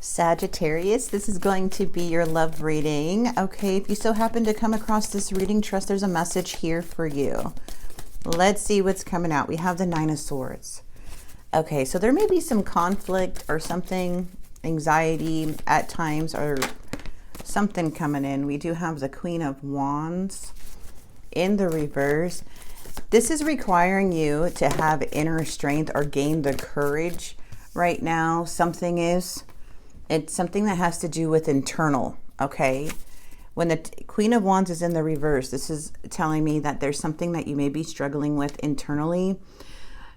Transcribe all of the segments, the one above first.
Sagittarius, this is going to be your love reading. Okay, if you so happen to come across this reading, trust there's a message here for you. Let's see what's coming out. We have the Nine of Swords. Okay, so there may be some conflict or something, anxiety at times, or something coming in. We do have the Queen of Wands in the reverse. This is requiring you to have inner strength or gain the courage right now. It's something that has to do with internal, okay? When the Queen of Wands is in the reverse, this is telling me that there's something that you may be struggling with internally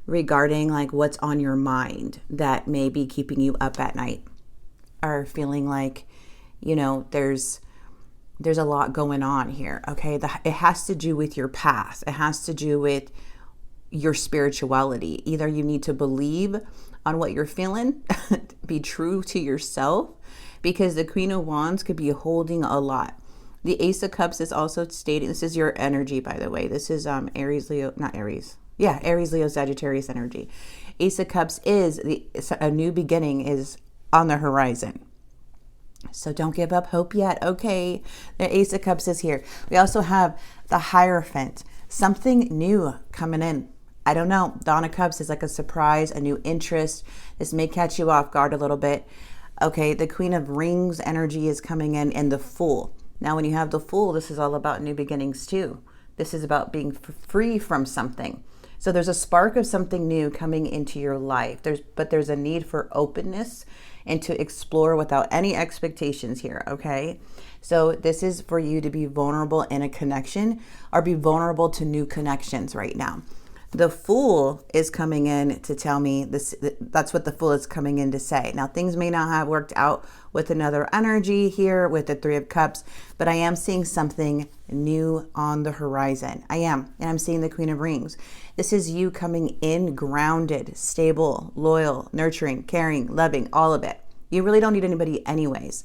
regarding like what's on your mind that may be keeping you up at night, or feeling like, you know, there's a lot going on here, okay? It has to do with your past. It has to do with your spirituality. Either you need to believe on what you're feeling, be true to yourself, because the Queen of Wands could be holding a lot. The Ace of Cups is also stating, this is your energy, by the way. This is Aries, Leo, not Aries. Yeah, Aries, Leo, Sagittarius energy. Ace of Cups is a new beginning is on the horizon. So don't give up hope yet, okay? The Ace of Cups is here. We also have the Hierophant, something new coming in. I don't know. Dawn of Cups is like a surprise, a new interest. This may catch you off guard a little bit. Okay, the Queen of Rings energy is coming in, and the Fool. Now, when you have the Fool, this is all about new beginnings too. This is about being free from something. So there's a spark of something new coming into your life. But there's a need for openness and to explore without any expectations here, okay? So this is for you to be vulnerable in a connection or be vulnerable to new connections right now. The Fool is coming in to tell me this. That's what the Fool is coming in to say. Now, things may not have worked out with another energy here with the Three of Cups, but I am seeing something new on the horizon. I am. And I'm seeing the Queen of Rings. This is you coming in grounded, stable, loyal, nurturing, caring, loving, all of it. You really don't need anybody anyways.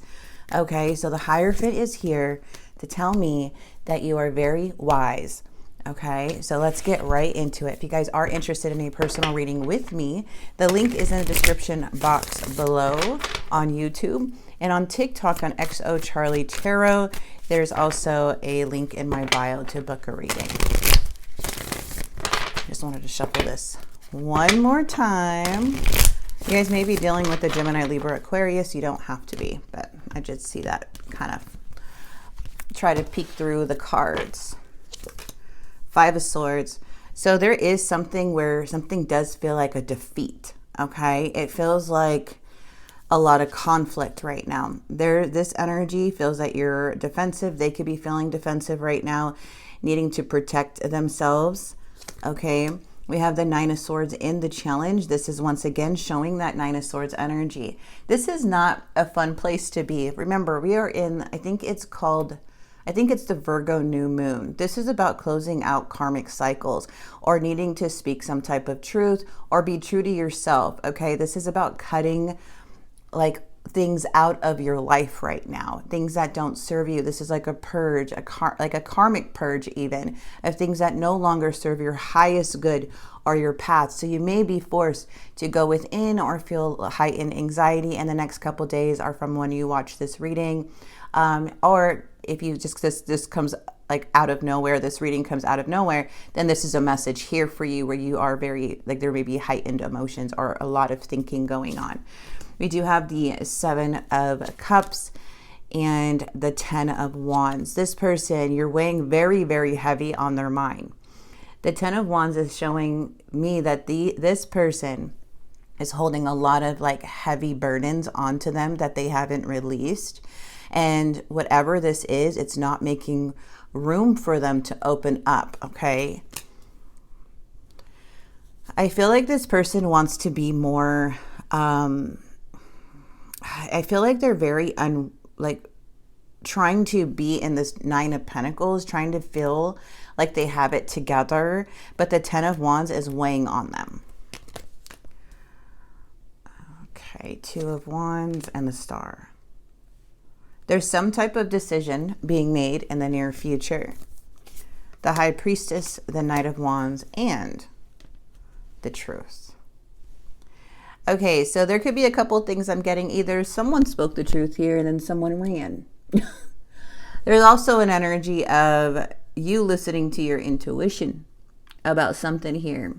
Okay, so the Hierophant is here to tell me that you are very wise. Okay, so let's get right into it. If you guys are interested in a personal reading with me, the link is in the description box below on YouTube and on TikTok on XO Charlie Tarot. There's also a link in my bio to book a reading. Just wanted to shuffle this one more time. You guys may be dealing with the Gemini, Libra, Aquarius. You don't have to be, but I just see that kind of try to peek through the cards. Five of Swords. So there is something where something does feel like a defeat, okay? It feels like a lot of conflict right now. This energy feels that you're defensive. They could be feeling defensive right now, needing to protect themselves, okay? We have the Nine of Swords in the challenge. This is once again showing that Nine of Swords energy. This is not a fun place to be. Remember, we are in, I think it's the Virgo new moon. This is about closing out karmic cycles or needing to speak some type of truth or be true to yourself. Okay, this is about cutting like things out of your life right now, things that don't serve you. This is like a purge, like a karmic purge even, of things that no longer serve your highest good or your path. So you may be forced to go within or feel heightened anxiety, and the next couple days are from when you watch this reading. Or if you just, this comes like out of nowhere, this reading comes out of nowhere, then this is a message here for you where you are very, like there may be heightened emotions or a lot of thinking going on. We do have the Seven of Cups and the Ten of Wands. This person, you're weighing very, very heavy on their mind. The Ten of Wands is showing me that this person is holding a lot of like heavy burdens onto them that they haven't released. And whatever this is, it's not making room for them to open up, okay? I feel like this person wants to be more, I feel like they're very, trying to be in this Nine of Pentacles, trying to feel like they have it together, but the Ten of Wands is weighing on them. Okay, Two of Wands and the Star. There's some type of decision being made in the near future. The High Priestess, the Knight of Wands, and the Truth. Okay, so there could be a couple of things I'm getting. Either someone spoke the truth here and then someone ran. There's also an energy of you listening to your intuition about something here.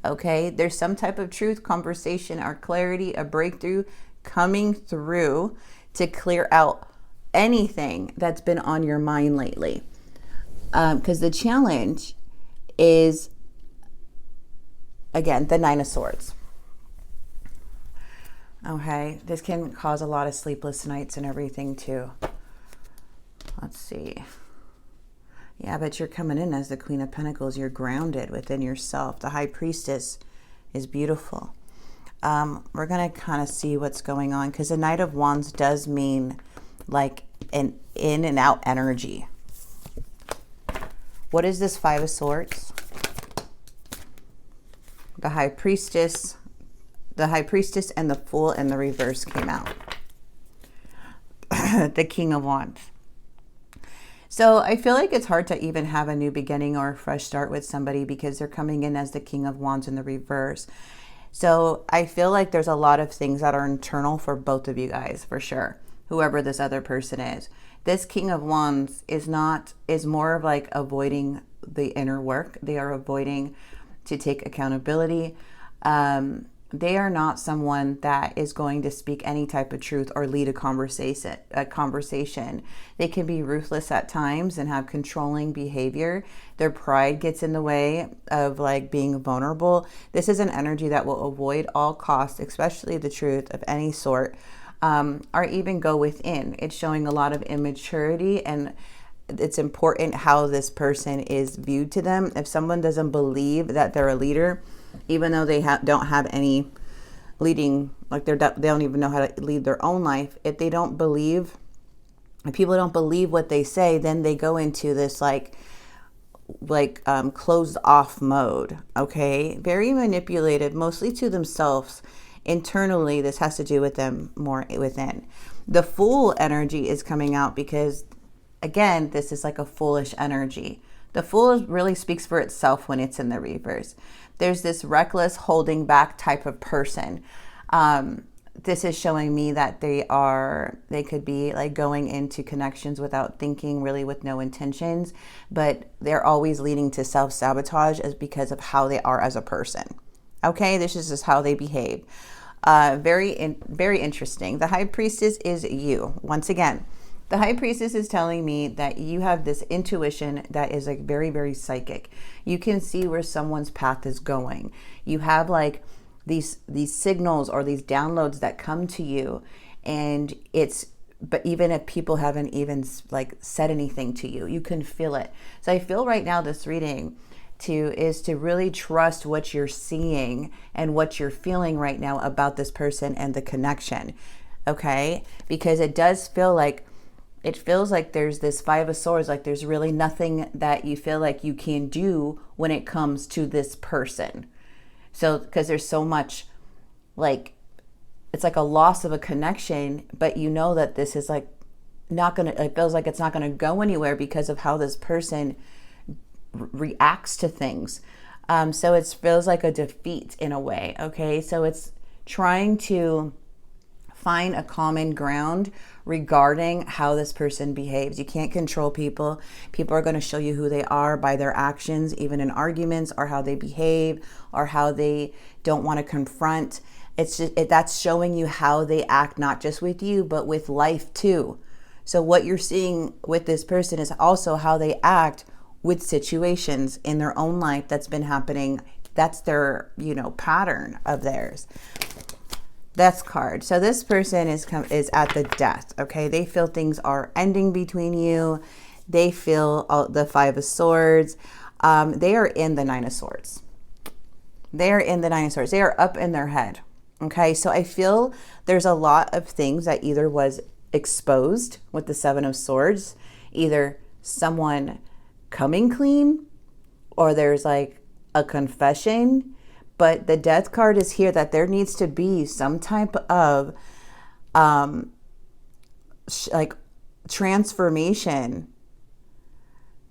Okay, there's some type of truth, conversation, or clarity, a breakthrough coming through to clear out anything that's been on your mind lately. Because the challenge is, again, the Nine of Swords. Okay, this can cause a lot of sleepless nights and everything too. Let's see. Yeah, but you're coming in as the Queen of Pentacles. You're grounded within yourself. The High Priestess is beautiful. We're going to kind of see what's going on, because the Knight of Wands does mean like an in and out energy. What is this Five of Swords? The High Priestess. The High Priestess and the Fool in the reverse came out. The King of Wands. So I feel like it's hard to even have a new beginning or a fresh start with somebody because they're coming in as the King of Wands in the reverse. So I feel like there's a lot of things that are internal for both of you guys, for sure. Whoever this other person is. This King of Wands is more of like avoiding the inner work. They are avoiding to take accountability. They are not someone that is going to speak any type of truth or lead a conversation. They can be ruthless at times and have controlling behavior. Their pride gets in the way of like being vulnerable. This is an energy that will avoid all costs, especially the truth of any sort, or even go within. It's showing a lot of immaturity, and it's important how this person is viewed to them. If someone doesn't believe that they're a leader, even though they don't have any leading, like they don't even know how to lead their own life. If they don't believe, if people don't believe what they say, then they go into this like closed off mode. Okay, very manipulative, mostly to themselves. Internally, this has to do with them more within. The Fool energy is coming out because, again, this is like a foolish energy. The Fool really speaks for itself when it's in the reverse. There's this reckless, holding back type of person. This is showing me that they could be like going into connections without thinking, really with no intentions, but they're always leading to self-sabotage as because of how they are as a person. Okay, this is just how they behave. Very interesting. The High Priestess is you. Once again, the High Priestess is telling me that you have this intuition that is like very, very psychic. You can see where someone's path is going. You have like these signals or these downloads that come to you, and but even if people haven't even like said anything to you, you can feel it. So I feel right now this reading is to really trust what you're seeing and what you're feeling right now about this person and the connection. Okay? Because it feels like there's this Five of Swords, like there's really nothing that you feel like you can do when it comes to this person. So, because there's so much, like, it's like a loss of a connection, but you know that this is like it feels like it's not going to go anywhere because of how this person reacts to things. So it feels like a defeat in a way. Okay. So it's trying to find a common ground regarding how this person behaves. You can't control people. People are going to show you who they are by their actions, even in arguments, or how they behave, or how they don't want to confront. It's just that's showing you how they act, not just with you, but with life too. So what you're seeing with this person is also how they act with situations in their own life that's been happening. That's their, pattern of theirs. Death card. So this person is at the death. Okay, they feel things are ending between you. They feel the Five of Swords. They are in the Nine of Swords. They are in the Nine of Swords. They are up in their head. Okay, so I feel there's a lot of things that either was exposed with the Seven of Swords, either someone coming clean, or there's like a confession. But the Death card is here that there needs to be some type of like transformation.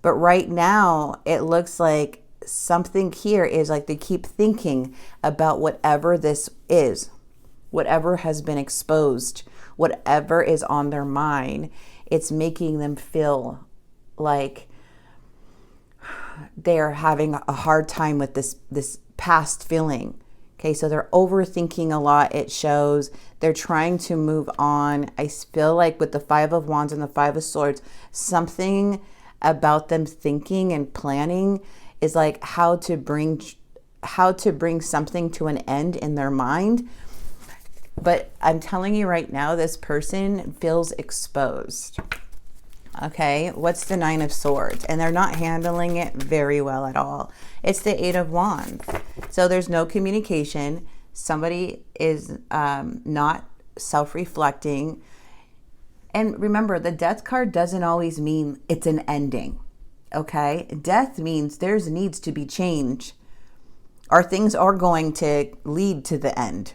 But right now it looks like something here is like they keep thinking about whatever this is. whatever has been exposed, whatever is on their mind, it's making them feel like they're having a hard time with this past feeling. Okay, so they're overthinking a lot. It shows they're trying to move on. I feel like with the Five of Wands and the Five of Swords, something about them thinking and planning is like how to bring something to an end in their mind. But I'm telling you right now, this person feels exposed. Okay, what's the Nine of Swords? And they're not handling it very well at all. It's the Eight of Wands. So there's no communication. Somebody is not self-reflecting. And remember, the Death card doesn't always mean it's an ending. Okay, death means there's needs to be change, or things are going to lead to the end.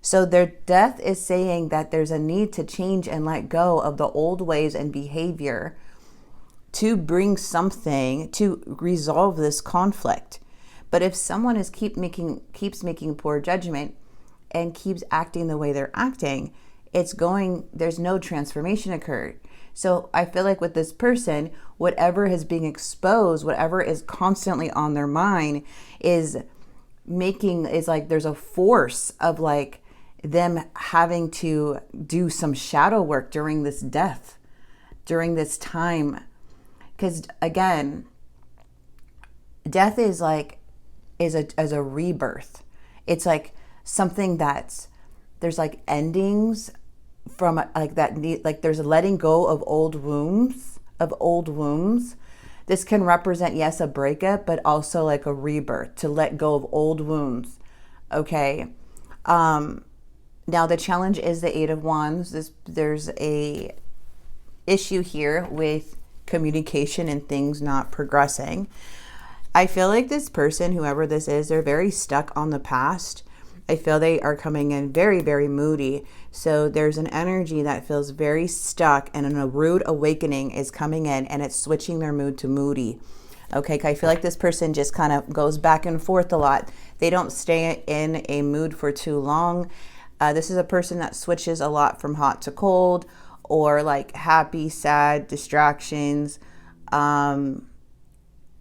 So their death is saying that there's a need to change and let go of the old ways and behavior to bring something to resolve this conflict. But if someone keeps making poor judgment and keeps acting the way they're acting, there's no transformation occurred. So I feel like with this person, whatever is being exposed, whatever is constantly on their mind is like there's a force of like them having to do some shadow work during this death, during this time. Because again, death is a rebirth. It's like something there's like endings from like that, like there's a letting go of old wounds. This can represent, yes, a breakup, but also like a rebirth, to let go of old wounds. Okay. Now the challenge is the Eight of Wands. There's a issue here with communication and things not progressing. I feel like this person, whoever this is, they're very stuck on the past. I feel they are coming in very, very moody. So there's an energy that feels very stuck, and a rude awakening is coming in, and it's switching their mood to moody. Okay, I feel like this person just kind of goes back and forth a lot. They don't stay in a mood for too long. This is a person that switches a lot from hot to cold, or like happy, sad, distractions.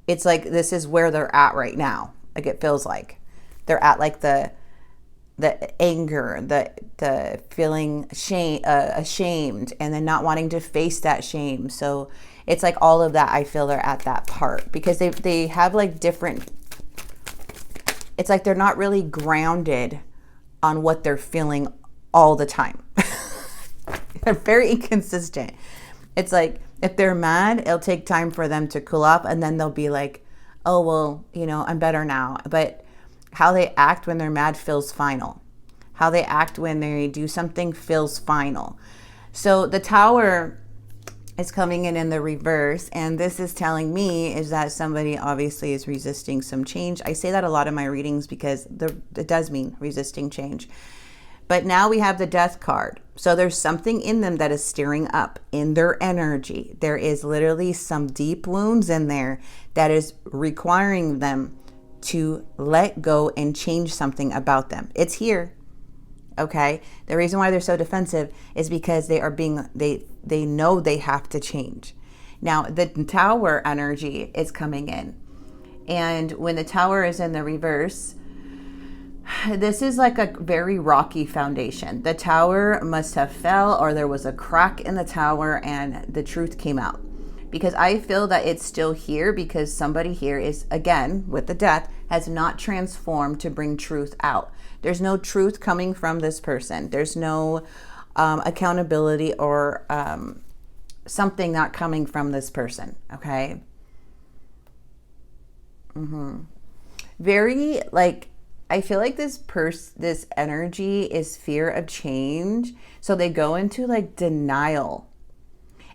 It's like this is where they're at right now. Like it feels like they're at like the anger, the feeling ashamed, and then not wanting to face that shame. So it's like all of that. I feel they're at that part because they have like different. It's like they're not really grounded on what they're feeling all the time. They're very inconsistent. It's like if they're mad, it'll take time for them to cool off, and then they'll be like, oh, well, I'm better now. But how they act when they're mad feels final. How they act when they do something feels final. So the Tower is coming in the reverse, and this is telling me is that somebody obviously is resisting some change. I say that a lot in my readings because it does mean resisting change. But now we have the Death card. So there's something in them that is stirring up in their energy. There is literally some deep wounds in there that is requiring them to let go and change something about them. It's here. Okay. The reason why they're so defensive is because they know they have to change. Now the Tower energy is coming in, and when the Tower is in the reverse, this is like a very rocky foundation. The Tower must have fell, or there was a crack in the Tower and the truth came out. Because I feel that it's still here because somebody here is, again, with the Death, has not transformed to bring truth out. There's no truth coming from this person. There's no accountability or something not coming from this person, okay? Very, like, I feel like this energy is fear of change. So they go into like denial.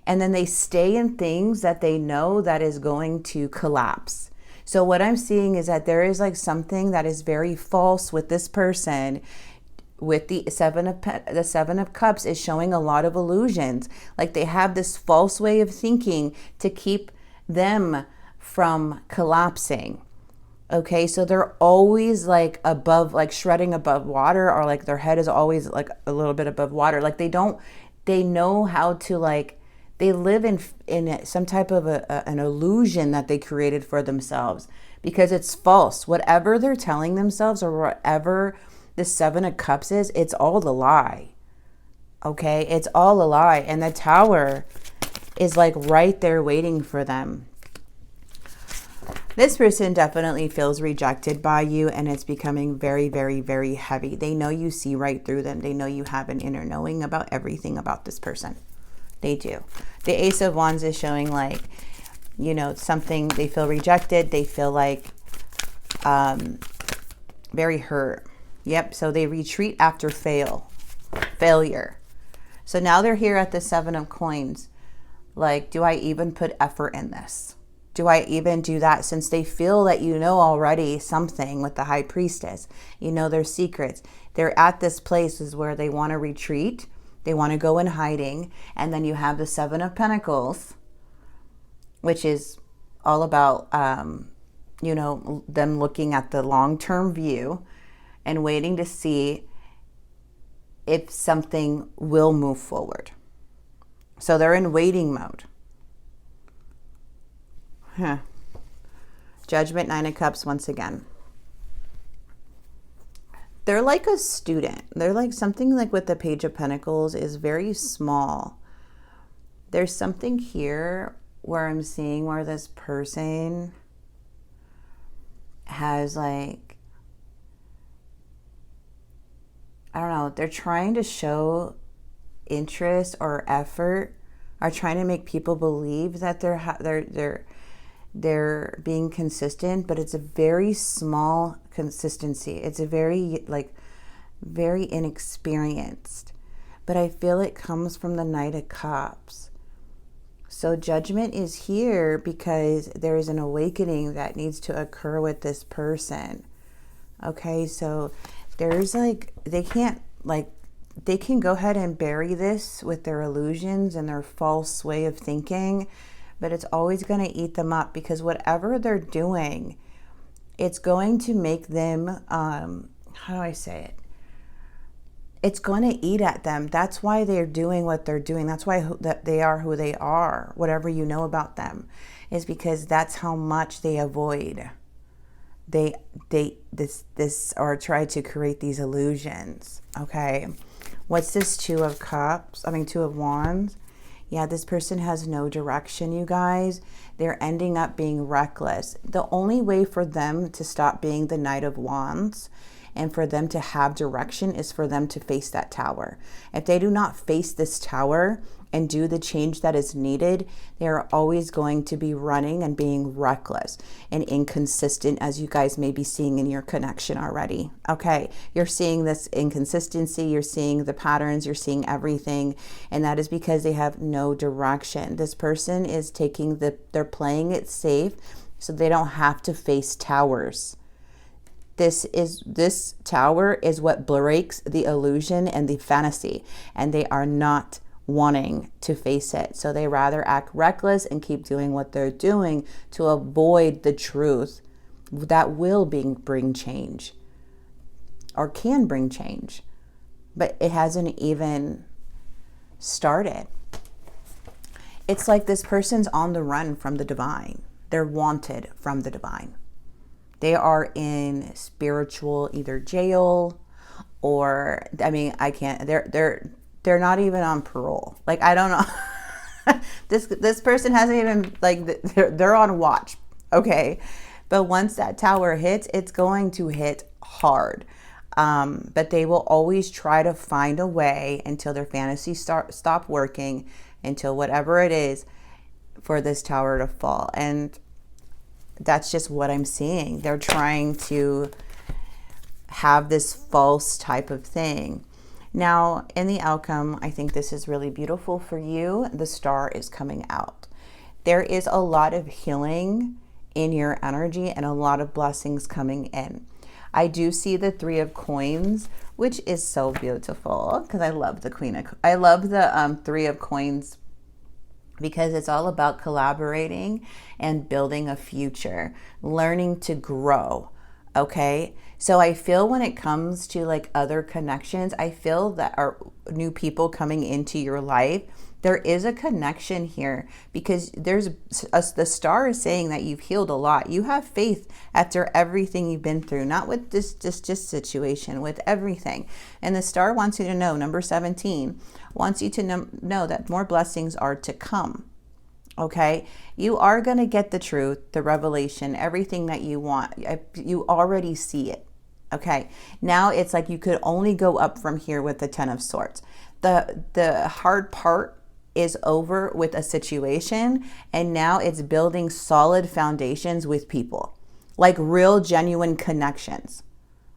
And then they stay in things that they know that is going to collapse. So what I'm seeing is that there is like something that is very false with this person. With the Seven of Cups is showing a lot of illusions. Like they have this false way of thinking to keep them from collapsing. Okay, so they're always like above, like shredding above water, or like their head is always like a little bit above water. Like they know how to, like, they live in some type of an illusion that they created for themselves, because it's false. Whatever they're telling themselves, or whatever the Seven of Cups is, it's all a lie. Okay, it's all a lie. And the Tower is like right there waiting for them. This person definitely feels rejected by you, and it's becoming very, very, very heavy. They know you see right through them. They know you have an inner knowing about everything about this person. They do. The Ace of Wands is showing, like, you know, something, they feel rejected. They feel like very hurt. Yep. So they retreat after failure. So now they're here at the Seven of Coins. Like, do I even put effort in this? Do I even do that? Since they feel that you know already something with the High Priestess, you know their secrets. They're at this place is where they want to retreat. They want to go in hiding. And then you have the Seven of Pentacles, which is all about, you know, them looking at the long-term view and waiting to see if something will move forward. So they're in waiting mode. Judgment, Nine of Cups once again. They're like a student. They're like something like with the Page of Pentacles is very small. There's something here where I'm seeing where this person has, like, I don't know, they're trying to show interest or effort, are trying to make people believe that they're being consistent, but it's a very small consistency. It's a very, like, very inexperienced. But I feel it comes from the Knight of Cups. So Judgment is here because there is an awakening that needs to occur with this person. Okay, so there's, like, they can't, like, they can go ahead and bury this with their illusions and their false way of thinking, but it's always going to eat them up, because whatever they're doing, it's going to make them, how do I say it? It's going to eat at them. That's why they're doing what they're doing. That's why that they are who they are. Whatever you know about them is because that's how much they avoid. This or try to create these illusions. Okay. What's this Two of Cups? Two of Wands. Yeah, this person has no direction, you guys. They're ending up being reckless. The only way for them to stop being the Knight of Wands and for them to have direction is for them to face that Tower. If they do not face this Tower and do the change that is needed, they are always going to be running and being reckless and inconsistent, as you guys may be seeing in your connection already. Okay, you're seeing this inconsistency, you're seeing the patterns, you're seeing everything, and that is because they have no direction. This person is they're playing it safe so they don't have to face towers. This Tower is what breaks the illusion and the fantasy, and they are not wanting to face it. So they rather act reckless and keep doing what they're doing to avoid the truth that will bring change, or can bring change, but it hasn't even started. It's like this person's on the run from the divine. They're wanted from the divine. They are in spiritual either jail or, they're not even on parole. Like, I don't know. This person hasn't even, like, they're on watch. Okay. But once that Tower hits, it's going to hit hard. But they will always try to find a way until their fantasies stop working, until whatever it is for this Tower to fall. And that's just what I'm seeing. They're trying to have this false type of thing. Now, in the outcome, I think this is really beautiful for you. The Star is coming out. There is a lot of healing in your energy and a lot of blessings coming in. I do see the Three of Coins, which is so beautiful because I love the Three of Coins because it's all about collaborating and building a future, learning to grow. Okay. So I feel when it comes to like other connections, I feel that our new people coming into your life, there is a connection here because the star is saying that you've healed a lot. You have faith after everything you've been through, not with this just situation, with everything. And the star wants you to know, number 17, wants you to know that more blessings are to come. Okay, you are going to get the truth, the revelation, everything that you want. You already see it. Okay, now it's like you could only go up from here with the 10 of Swords. The hard part is over with a situation, and now it's building solid foundations with people, like real genuine connections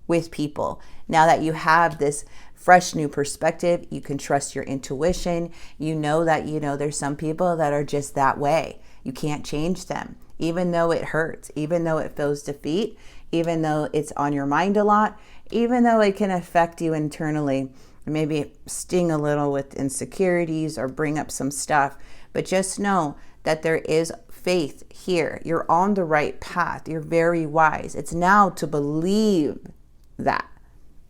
with people. Now that you have this fresh new perspective, you can trust your intuition. You know that, there's some people that are just that way. You can't change them, even though it hurts, even though it feels defeat, even though it's on your mind a lot, even though it can affect you internally, maybe sting a little with insecurities or bring up some stuff. But just know that there is faith here. You're on the right path. You're very wise. It's now to believe that,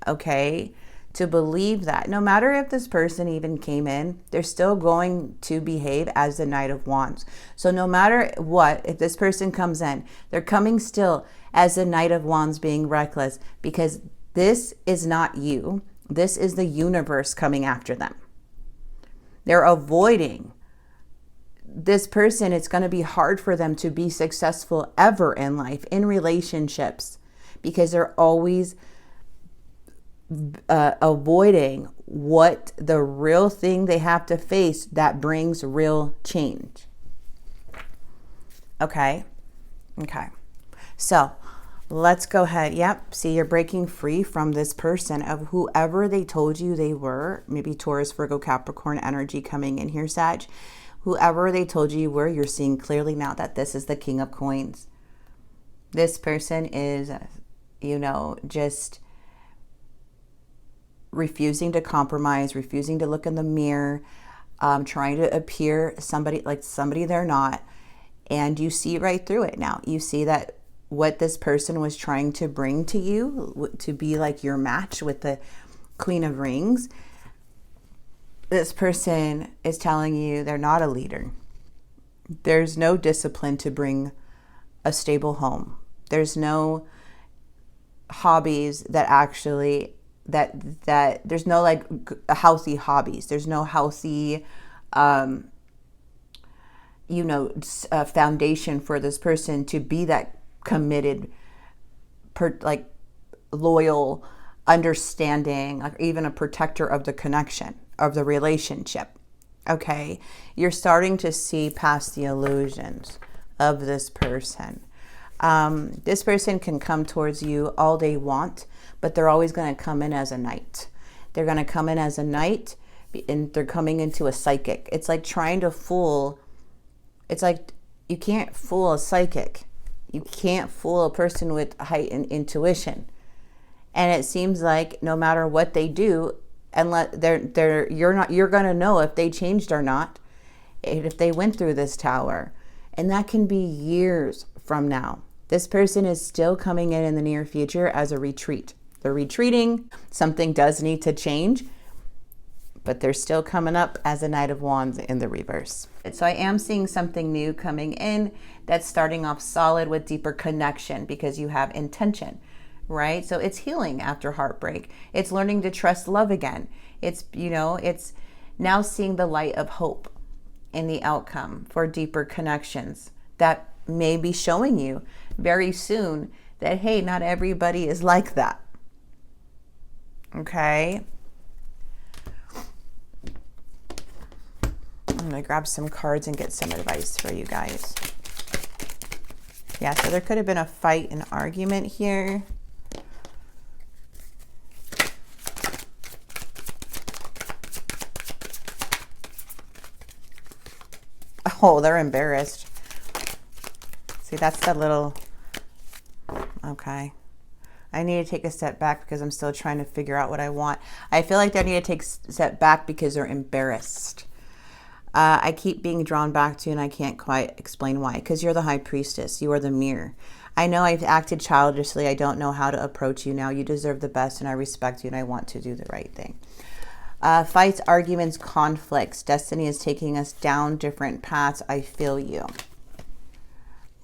okay? To believe that no matter if this person even came in, they're still going to behave as the Knight of Wands. So no matter what, if this person comes in, they're coming still as the Knight of Wands, being reckless, because this is not you. This is the universe coming after them. They're avoiding this person. It's going to be hard for them to be successful ever in life, in relationships, because they're always avoiding what the real thing they have to face that brings real change. Okay. So let's go ahead. Yep. See, you're breaking free from this person, of whoever they told you they were. Maybe Taurus, Virgo, Capricorn energy coming in here, Sag. Whoever they told you were, you're seeing clearly now that this is the King of Coins. This person is, just refusing to compromise, refusing to look in the mirror, trying to appear somebody they're not. And you see right through it now. You see that what this person was trying to bring to you, to be like your match with the Queen of Rings, this person is telling you they're not a leader. There's no discipline to bring a stable home. There's no hobbies that actually that there's no like healthy hobbies. There's no healthy foundation for this person to be that committed, loyal, understanding, like even a protector of the connection, of the relationship. Okay, you're starting to see past the illusions of this person. This person can come towards you all they want, but they're always going to come in as a knight. They're going to come in as a knight, and they're coming into a psychic. It's like trying to fool. It's like you can't fool a psychic. You can't fool a person with heightened intuition. And it seems like no matter what they do, unless you're going to know if they changed or not, if they went through this tower. And that can be years from now. This person is still coming in the near future as a retreat. They're retreating. Something does need to change, but they're still coming up as a Knight of Wands in the reverse. So I am seeing something new coming in that's starting off solid with deeper connection because you have intention, right? So it's healing after heartbreak. It's learning to trust love again. It's now seeing the light of hope in the outcome for deeper connections that may be showing you very soon that, hey, not everybody is like that. Okay. I'm going to grab some cards and get some advice for you guys. Yeah, so there could have been a fight, an argument here. Oh, they're embarrassed. See, that's that little... Okay. I need to take a step back because I'm still trying to figure out what I want. I feel like they need to take a step back because they're embarrassed. I keep being drawn back to you and I can't quite explain why. Because you're the high priestess. You are the mirror. I know I've acted childishly. I don't know how to approach you now. You deserve the best and I respect you and I want to do the right thing. Fights, arguments, conflicts. Destiny is taking us down different paths. I feel you.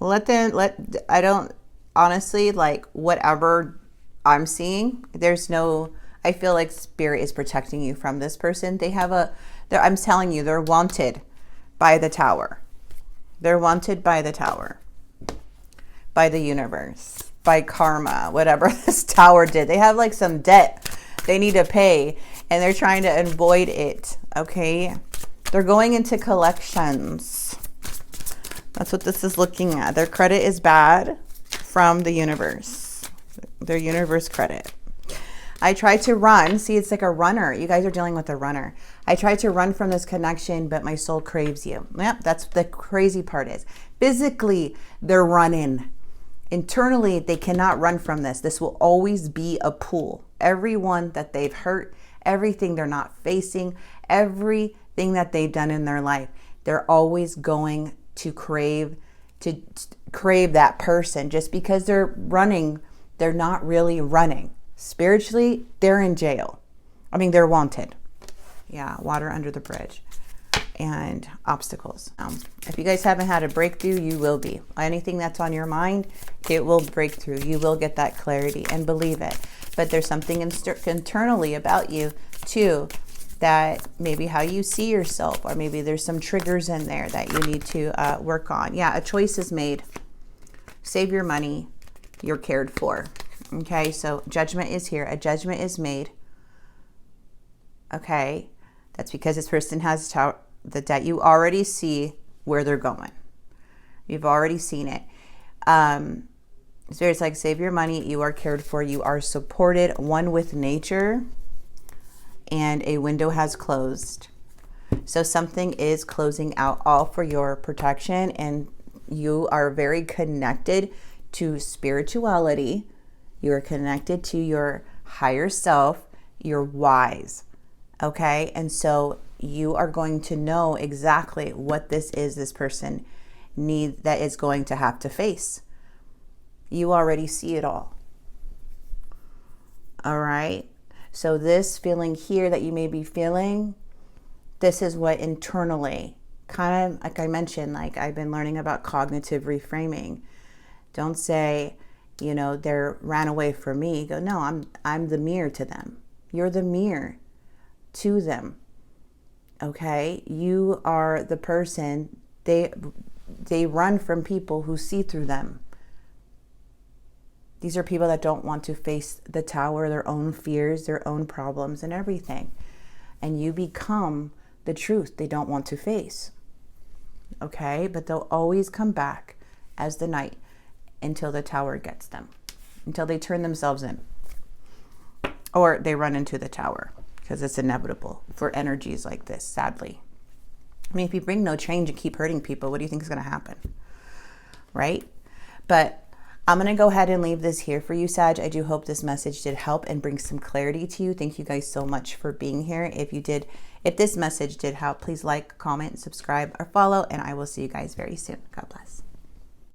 I don't, honestly, like whatever I'm seeing, I feel like spirit is protecting you from this person. I'm telling you, they're wanted by the tower. They're wanted by the tower, by the universe, by karma, whatever this tower did. They have like some debt they need to pay and they're trying to avoid it. Okay. They're going into collections. That's what this is looking at. Their credit is bad from the universe. Their universe credit. I tried to run. See, it's like a runner. You guys are dealing with a runner. I tried to run from this connection, but my soul craves you. Yep, that's the crazy part is. Physically, they're running. Internally, they cannot run from this. This will always be a pull. Everyone that they've hurt, everything they're not facing, everything that they've done in their life, they're always going to crave that person. Just because they're running, they're not really running. Spiritually, they're in jail. I mean, they're wanted. Yeah, water under the bridge and obstacles. If you guys haven't had a breakthrough, you will be. Anything that's on your mind, it will break through. You will get that clarity and believe it. But there's something internally about you too, that maybe how you see yourself, or maybe there's some triggers in there that you need to work on. Yeah, a choice is made. Save your money. You're cared for. Okay, so judgment is here. A judgment is made. Okay, that's because this person has the debt. You already see where they're going. You've already seen it. So it's like, save your money. You are cared for. You are supported. One with nature. And a window has closed. So something is closing out, all for your protection. And you are very connected to spirituality. You are connected to your higher self. You're wise. Okay. And so you are going to know exactly what this person needs, that is going to have to face. You already see it all. All right. So this feeling here that you may be feeling, this is what internally, kind of like I mentioned, like I've been learning about cognitive reframing. Don't say, you know, they ran away from me. Go, no, I'm the mirror to them. You're the mirror to them. Okay? You are the person, they run from people who see through them. These are people that don't want to face the tower, their own fears, their own problems and everything. And you become the truth they don't want to face. Okay? But they'll always come back as the night until the tower gets them. Until they turn themselves in. Or they run into the tower. Because it's inevitable for energies like this, sadly. I mean, if you bring no change and keep hurting people, what do you think is going to happen? Right? But I'm going to go ahead and leave this here for you, Sag. I do hope this message did help and bring some clarity to you. Thank you guys so much for being here. If this message did help, please like, comment, subscribe, or follow, and I will see you guys very soon. God bless.